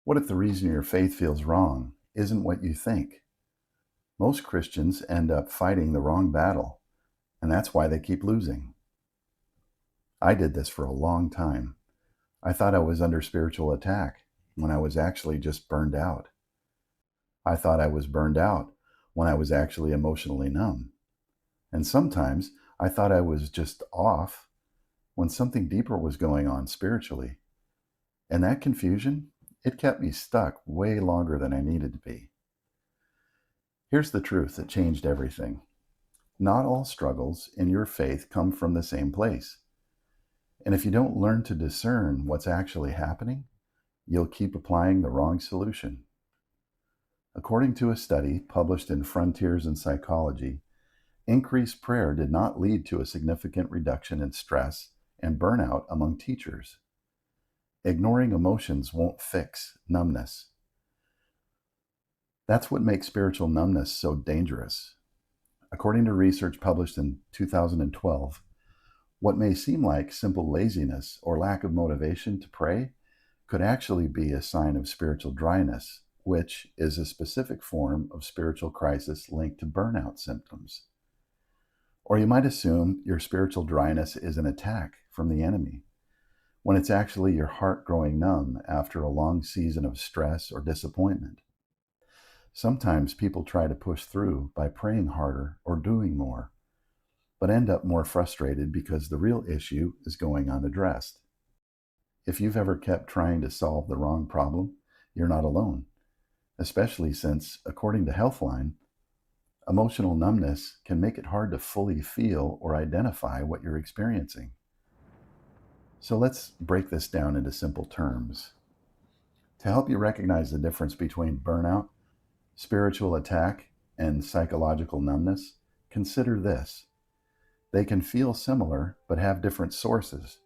What if the reason your faith feels wrong isn't what you think? Most Christians end up fighting the wrong battle, and that's why they keep losing. I did this for a long time. I thought I was under spiritual attack when I was actually just burned out. I thought I was burned out when I was actually emotionally numb. And sometimes I thought I was just off when something deeper was going on spiritually. And that confusion, it kept me stuck way longer than I needed to be. Here's the truth that changed everything. Not all struggles in your faith come from the same place. And if you don't learn to discern what's actually happening, you'll keep applying the wrong solution. According to a study published in Frontiers in Psychology, increased prayer did not lead to a significant reduction in stress and burnout among teachers. Ignoring emotions won't fix numbness. That's what makes spiritual numbness so dangerous. According to research published in 2012, what may seem like simple laziness or lack of motivation to pray could actually be a sign of spiritual dryness, which is a specific form of spiritual crisis linked to burnout symptoms. Or you might assume your spiritual dryness is an attack from the enemy, when it's actually your heart growing numb after a long season of stress or disappointment. Sometimes people try to push through by praying harder or doing more, but end up more frustrated because the real issue is going unaddressed. If you've ever kept trying to solve the wrong problem, you're not alone, especially since, according to Healthline, emotional numbness can make it hard to fully feel or identify what you're experiencing. So let's break this down into simple terms. To help you recognize the difference between burnout, spiritual attack, and psychological numbness, consider this. They can feel similar but have different sources.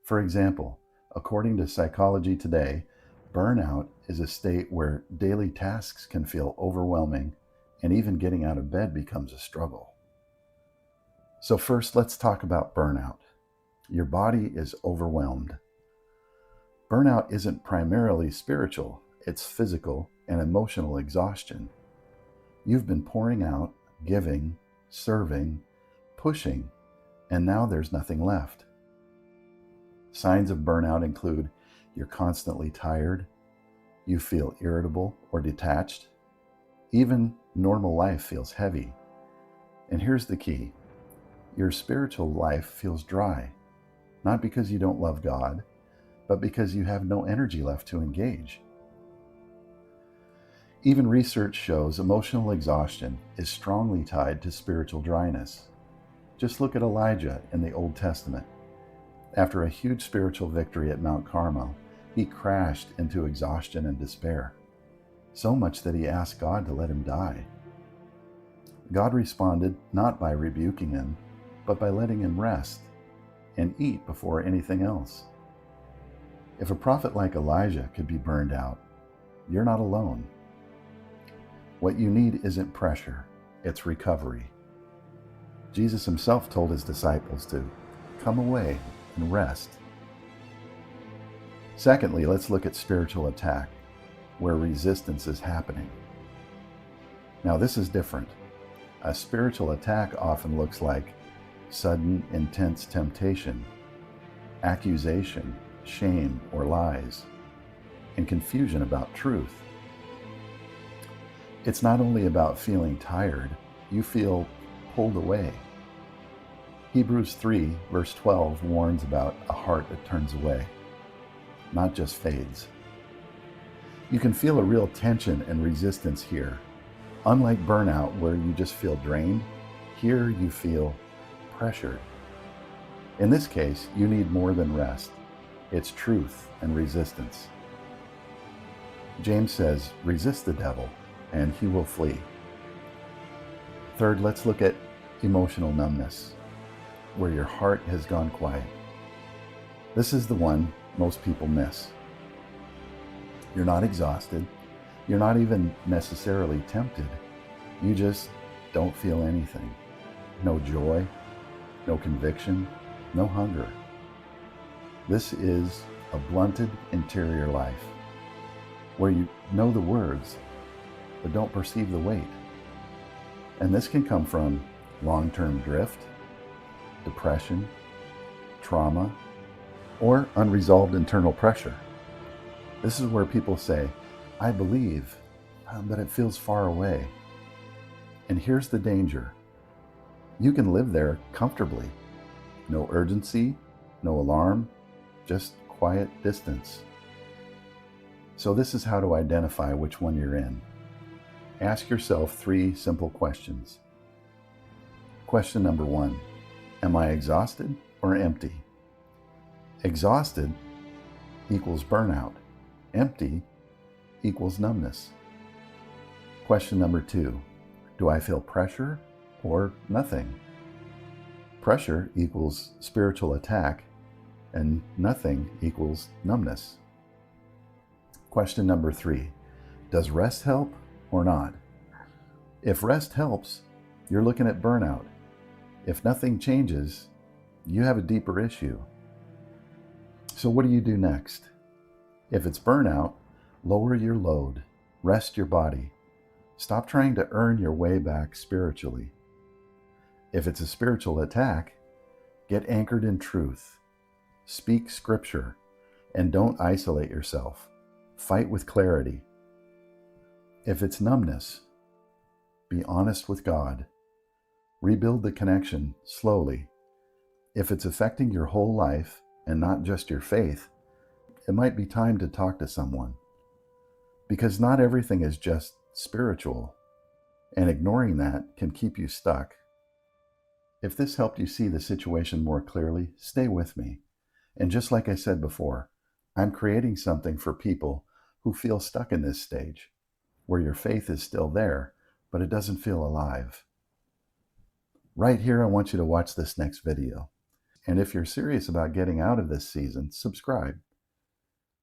For example, according to Psychology Today, burnout is a state where daily tasks can feel overwhelming and even getting out of bed becomes a struggle. So first, let's talk about burnout. Your body is overwhelmed. Burnout isn't primarily spiritual, it's physical and emotional exhaustion. You've been pouring out, giving, serving, pushing, and now there's nothing left. Signs of burnout include you're constantly tired, you feel irritable or detached, even normal life feels heavy. And here's the key. Your spiritual life feels dry, not because you don't love God, but because you have no energy left to engage. Even research shows emotional exhaustion is strongly tied to spiritual dryness. Just look at Elijah in the Old Testament. After a huge spiritual victory at Mount Carmel, he crashed into exhaustion and despair, so much that he asked God to let him die. God responded not by rebuking him, but by letting him rest and eat before anything else. If a prophet like Elijah could be burned out, you're not alone. What you need isn't pressure, it's recovery. Jesus himself told his disciples to come away and rest. Secondly, let's look at spiritual attack, where resistance is happening. Now, this is different. A spiritual attack often looks like sudden, intense temptation, accusation, shame, or lies, and confusion about truth. It's not only about feeling tired, you feel pulled away. Hebrews 3, verse 12 warns about a heart that turns away, not just fades. You can feel a real tension and resistance here. Unlike burnout, where you just feel drained, here you feel pressured. In this case, you need more than rest. It's truth and resistance. James says, resist the devil, and he will flee. Third, let's look at emotional numbness, where your heart has gone quiet. This is the one most people miss. You're not exhausted. You're not even necessarily tempted. You just don't feel anything. No joy, no conviction, no hunger. This is a blunted interior life. where you know the words but don't perceive the weight. And this can come from long-term drift, depression, trauma, or unresolved internal pressure. This is where people say, I believe, but it feels far away. And here's the danger. You can live there comfortably. No urgency, no alarm, just quiet distance. So this is how to identify which one you're in. Ask yourself 3 simple questions. Question number 1, am I exhausted or empty? Exhausted equals burnout. Empty equals numbness. Question number 2, do I feel pressure or nothing? Pressure equals spiritual attack, and nothing equals numbness. Question number 3, does rest help or not? If rest helps, you're looking at burnout. If nothing changes, you have a deeper issue. So what do you do next? If it's burnout, lower your load, rest your body. Stop trying to earn your way back spiritually. If it's a spiritual attack, get anchored in truth. Speak scripture, and don't isolate yourself. Fight with clarity. If it's numbness, be honest with God. Rebuild the connection slowly. If it's affecting your whole life and not just your faith, it might be time to talk to someone. Because not everything is just spiritual, and ignoring that can keep you stuck. If this helped you see the situation more clearly, stay with me. And just like I said before, I'm creating something for people who feel stuck in this stage, where your faith is still there, but it doesn't feel alive. Right here, I want you to watch this next video. And if you're serious about getting out of this season, subscribe.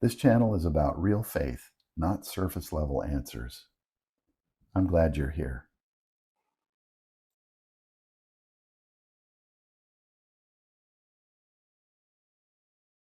This channel is about real faith, not surface level answers. I'm glad you're here.